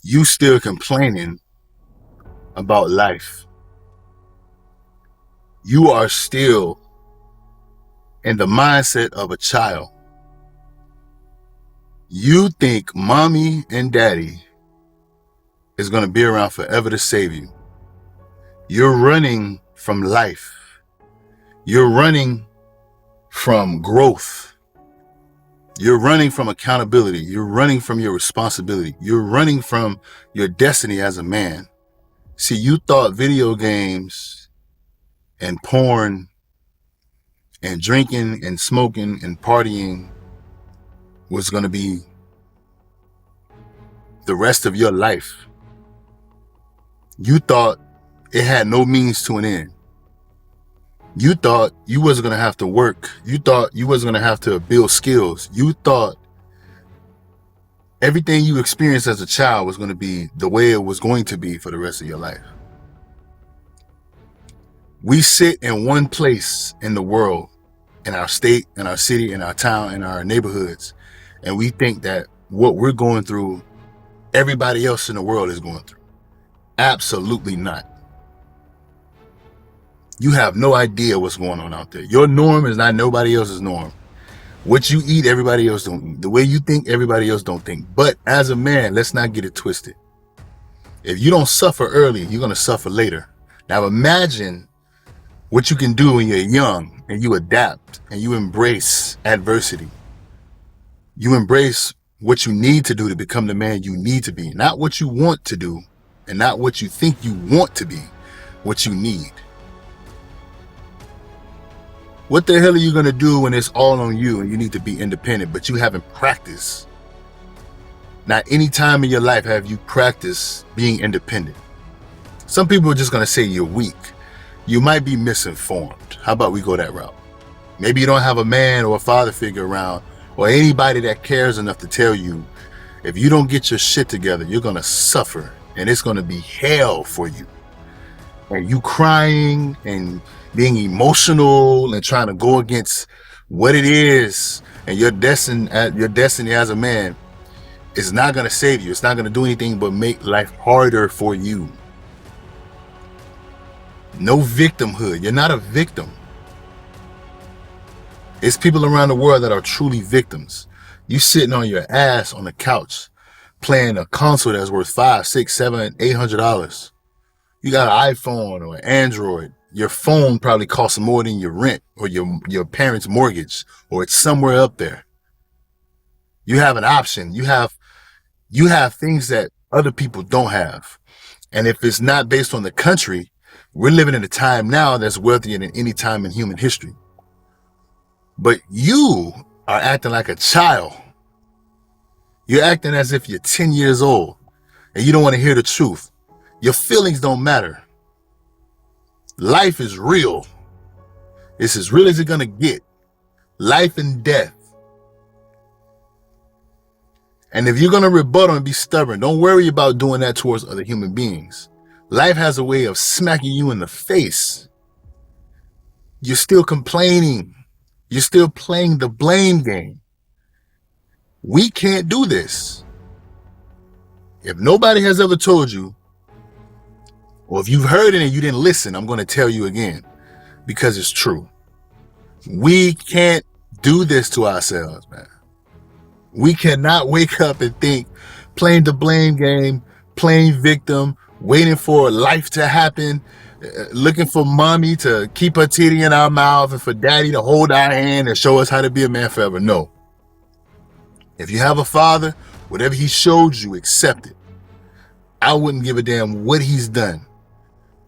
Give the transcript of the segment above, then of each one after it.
you still complaining about life. You are still in the mindset of a child. You think mommy and daddy is going to be around forever to save you. You're running from life. You're running from growth. You're running from accountability. You're running from your responsibility. You're running from your destiny as a man. See, you thought video games and porn and drinking and smoking and partying was going to be the rest of your life. You thought it had no means to an end. You thought you wasn't going to have to work. You thought you wasn't going to have to build skills. You thought everything you experienced as a child was going to be the way it was going to be for the rest of your life. We sit in one place in the world, in our state, in our city, in our town, in our neighborhoods, and we think that what we're going through, everybody else in the world is going through. Absolutely not. You have no idea what's going on out there. Your norm is not nobody else's norm. What you eat, everybody else don't eat. The way you think, everybody else don't think. But as a man, let's not get it twisted. If you don't suffer early, you're going to suffer later. Now imagine what you can do when you're young and you adapt and you embrace adversity. You embrace what you need to do to become the man you need to be. Not what you want to do and not what you think you want to be, what you need. What the hell are you going to do when it's all on you and you need to be independent, but you haven't practiced? Not any time in your life have you practiced being independent. Some people are just going to say you're weak. You might be misinformed. How about we go that route? Maybe you don't have a man or a father figure around or anybody that cares enough to tell you, if you don't get your shit together, you're going to suffer and it's going to be hell for you. And you crying and being emotional and trying to go against what it is and your destiny as a man is not going to save you. It's not going to do anything but make life harder for you. No victimhood. You're not a victim. It's people around the world that are truly victims. You sitting on your ass on the couch playing a console that's worth $500, $600, $700, $800. You got an iPhone or an Android. Your phone probably costs more than your rent or your parents' mortgage, or it's somewhere up there. You have an option. You have things that other people don't have. And if it's not based on the country, we're living in a time now that's wealthier than any time in human history. But you are acting like a child. You're acting as if you're 10 years old and you don't want to hear the truth. Your feelings don't matter. Life is real. It's as real as it's going to get. Life and death. And if you're going to rebuttal and be stubborn, don't worry about doing that towards other human beings. Life has a way of smacking you in the face. You're still complaining. You're still playing the blame game. We can't do this. If nobody has ever told you, or if you've heard it and you didn't listen, I'm going to tell you again, because it's true. We can't do this to ourselves, man. We cannot wake up and think playing the blame game, playing victim, waiting for life to happen, looking for mommy to keep her titty in our mouth and for daddy to hold our hand and show us how to be a man forever. No. If you have a father, whatever he showed you, accept it. I wouldn't give a damn what he's done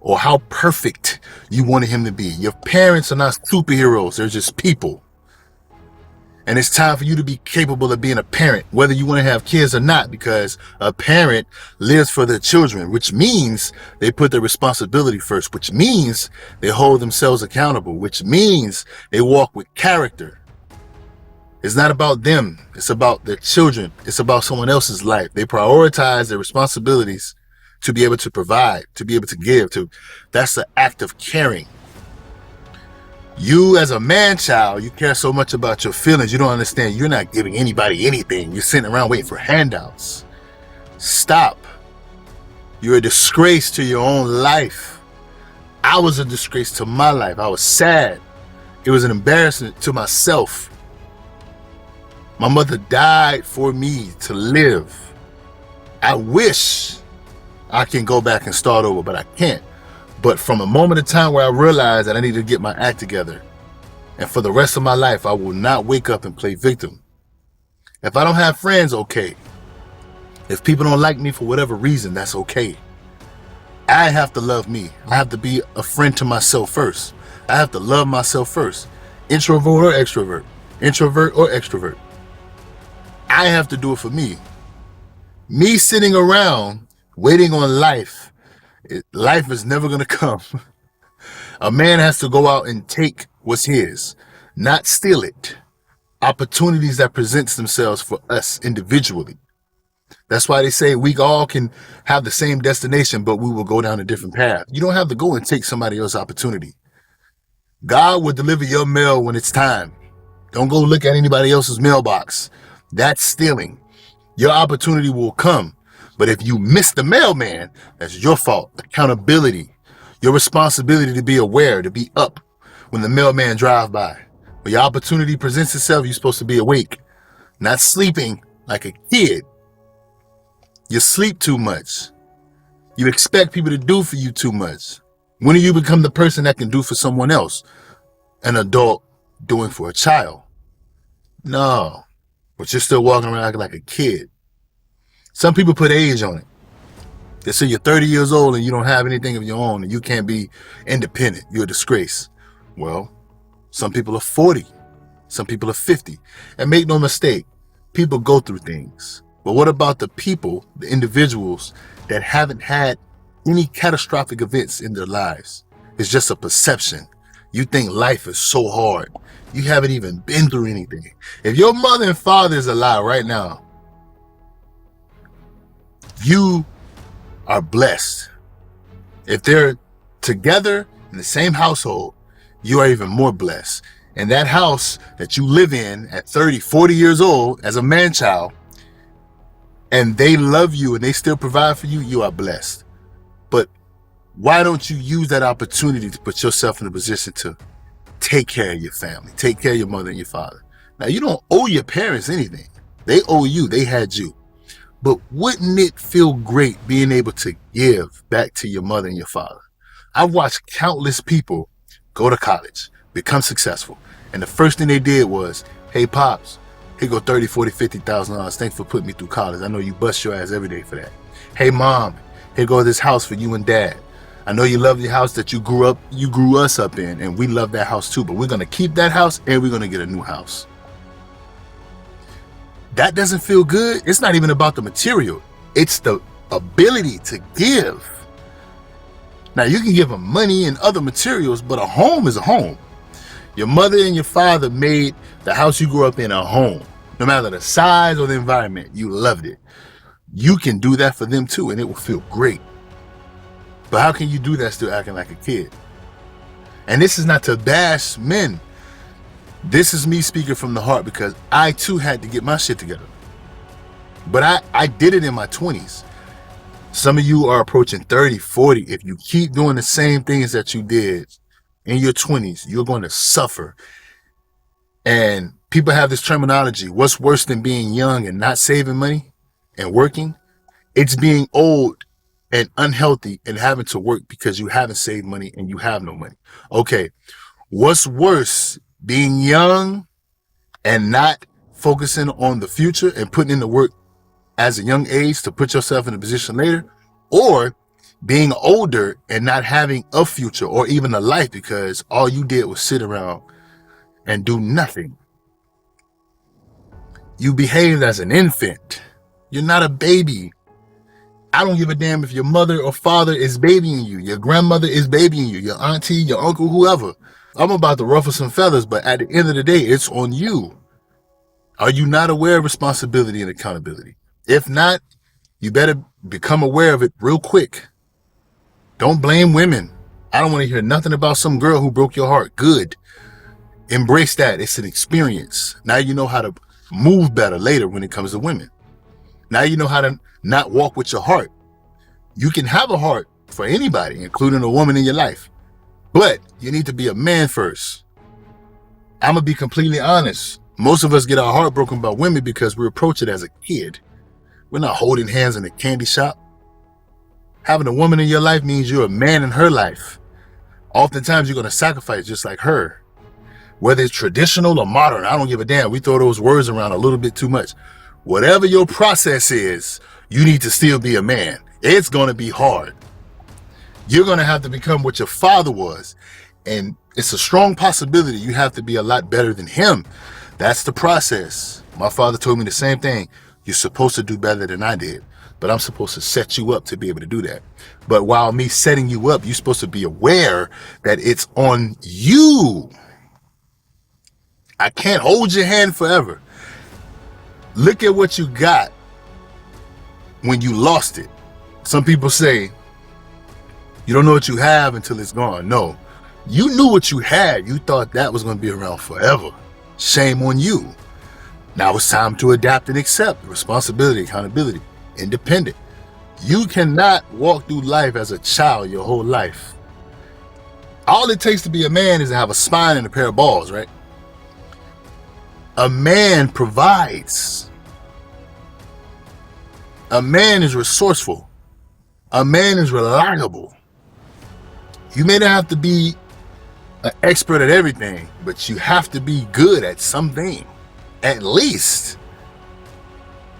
or how perfect you wanted him to be. Your parents are not superheroes. They're just people. And it's time for you to be capable of being a parent, whether you want to have kids or not, because a parent lives for their children, which means they put their responsibility first, which means they hold themselves accountable, which means they walk with character. It's not about them. It's about their children. It's about someone else's life. They prioritize their responsibilities to be able to provide, to be able to give. That's the act of caring. You as a man child, you care so much about your feelings. You don't understand. You're not giving anybody anything. You're sitting around waiting for handouts. Stop. You're a disgrace to your own life. I was a disgrace to my life. I was sad. It was an embarrassment to myself. My mother died for me to live. I wish I can go back and start over, but I can't. But from a moment of time where I realized that I need to get my act together, and for the rest of my life, I will not wake up and play victim. If I don't have friends, okay. If people don't like me for whatever reason, that's okay. I have to love me. I have to be a friend to myself first. I have to love myself first. Introvert or extrovert. Introvert or extrovert. I have to do it for me. Me sitting around waiting on life, life is never going to come. A man has to go out and take what's his, not steal it. Opportunities that presents themselves for us individually. That's why they say we all can have the same destination, but we will go down a different path. You don't have to go and take somebody else's opportunity. God will deliver your mail when it's time. Don't go look at anybody else's mailbox. That's stealing. Your opportunity will come. But if you miss the mailman, that's your fault. Accountability. Your responsibility to be aware, to be up when the mailman drives by. When your opportunity presents itself, you're supposed to be awake, not sleeping like a kid. You sleep too much. You expect people to do for you too much. When do you become the person that can do for someone else? An adult doing for a child. No, but you're still walking around acting like a kid. Some people put age on it. They say you're 30 years old and you don't have anything of your own and you can't be independent. You're a disgrace. Well, some people are 40. Some people are 50. And make no mistake, people go through things. But what about the people, the individuals that haven't had any catastrophic events in their lives? It's just a perception. You think life is so hard. You haven't even been through anything. If your mother and father is alive right now, you are blessed. If they're together in the same household, you are even more blessed. And that house that you live in at 30, 40 years old as a man-child, and they love you and they still provide for you, you are blessed. But why don't you use that opportunity to put yourself in a position to take care of your family, take care of your mother and your father? Now, you don't owe your parents anything. They owe you. They had you. But wouldn't it feel great being able to give back to your mother and your father? I've watched countless people go to college, become successful, and the first thing they did was, hey, Pops, here go 30, 40, $50,000. Thanks for putting me through college. I know you bust your ass every day for that. Hey, Mom, here go this house for you and Dad. I know you love the house that you grew us up in, and we love that house too, but we're going to keep that house and we're going to get a new house. That doesn't feel good. It's not even about the material. It's the ability to give. Now, you can give them money and other materials, but a home is a home. Your mother and your father made the house you grew up in a home. No matter the size or the environment, you loved it. You can do that for them too, and it will feel great. But how can you do that still acting like a kid? And this is not to bash men. This is me speaking from the heart because I too had to get my shit together. But I did it in my 20s. Some of you are approaching 30, 40. If you keep doing the same things that you did in your 20s, you're going to suffer. And people have this terminology. What's worse than being young and not saving money and working? It's being old and unhealthy and having to work because you haven't saved money and you have no money. Okay, what's worse? Being young and not focusing on the future and putting in the work as a young age to put yourself in a position later, or being older and not having a future or even a life because all you did was sit around and do nothing. You behaved as an infant. You're not a baby. I don't give a damn if your mother or father is babying you, your grandmother is babying you, your auntie, your uncle, whoever. I'm about to ruffle some feathers, but at the end of the day, it's on you. Are you not aware of responsibility and accountability? If not, you better become aware of it real quick. Don't blame women. I don't want to hear nothing about some girl who broke your heart. Good. Embrace that. It's an experience. Now you know how to move better later when it comes to women. Now you know how to not walk with your heart. You can have a heart for anybody, including a woman in your life, but you need to be a man first. I'm gonna be completely honest. Most of us get our heart broken by women because we approach it as a kid. We're not holding hands in a candy shop. Having a woman in your life means you're a man in her life. Oftentimes you're gonna sacrifice just like her. Whether it's traditional or modern, I don't give a damn. We throw those words around a little bit too much. Whatever your process is, you need to still be a man. It's gonna be hard. You're gonna have to become what your father was. And it's a strong possibility you have to be a lot better than him. That's the process. My father told me the same thing. You're supposed to do better than I did, but I'm supposed to set you up to be able to do that. But while me setting you up, you're supposed to be aware that it's on you. I can't hold your hand forever. Look at what you got when you lost it. Some people say, you don't know what you have until it's gone. No, you knew what you had. You thought that was going to be around forever. Shame on you. Now it's time to adapt and accept responsibility, accountability, independent. You cannot walk through life as a child your whole life. All it takes to be a man is to have a spine and a pair of balls, right? A man provides. A man is resourceful. A man is reliable. You may not have to be an expert at everything, but you have to be good at something, at least.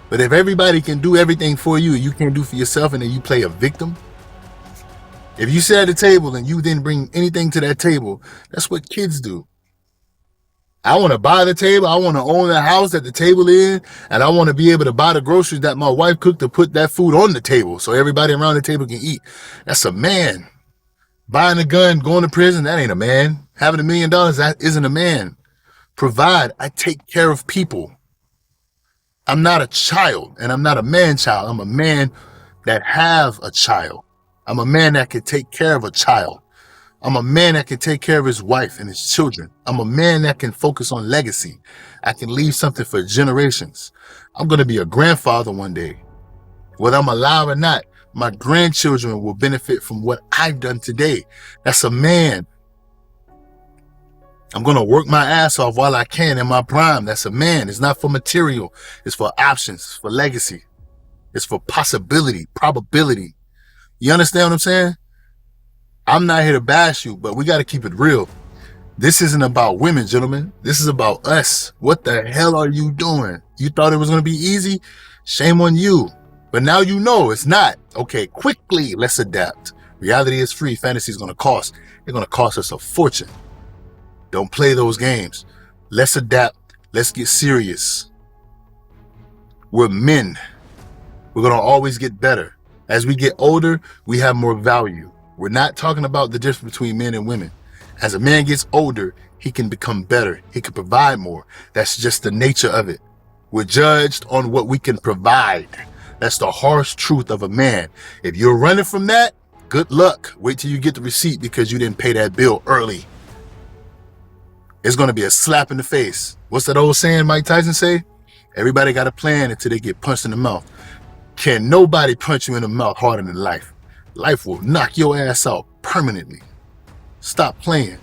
But if everybody can do everything for you, you can't do for yourself, and then you play a victim. If you sit at the table and you didn't bring anything to that table, that's what kids do. I want to buy the table. I want to own the house that the table is, and I want to be able to buy the groceries that my wife cooked to put that food on the table so everybody around the table can eat. That's a man. Buying a gun, going to prison, that ain't a man. Having $1 million, that isn't a man. Provide. I take care of people. I'm not a child, and I'm not a man-child. I'm a man that have a child. I'm a man that can take care of a child. I'm a man that can take care of his wife and his children. I'm a man that can focus on legacy. I can leave something for generations. I'm going to be a grandfather one day. Whether I'm alive or not, my grandchildren will benefit from what I've done today. That's a man. I'm going to work my ass off while I can in my prime. That's a man. It's not for material. It's for options, for legacy. It's for possibility, probability. You understand what I'm saying? I'm not here to bash you, but we got to keep it real. This isn't about women, gentlemen. This is about us. What the hell are you doing? You thought it was going to be easy? Shame on you. But now you know it's not. Okay, quickly, let's adapt. Reality is free. Fantasy is going to cost. It's going to cost us a fortune. Don't play those games. Let's adapt. Let's get serious. We're men. We're going to always get better. As we get older, we have more value. We're not talking about the difference between men and women. As a man gets older, he can become better. He can provide more. That's just the nature of it. We're judged on what we can provide. That's the harsh truth of a man. If you're running from that, good luck. Wait till you get the receipt because you didn't pay that bill early. It's going to be a slap in the face. What's that old saying Mike Tyson say? Everybody got a plan until they get punched in the mouth. Can nobody punch you in the mouth harder than life? Life will knock your ass out permanently. Stop playing.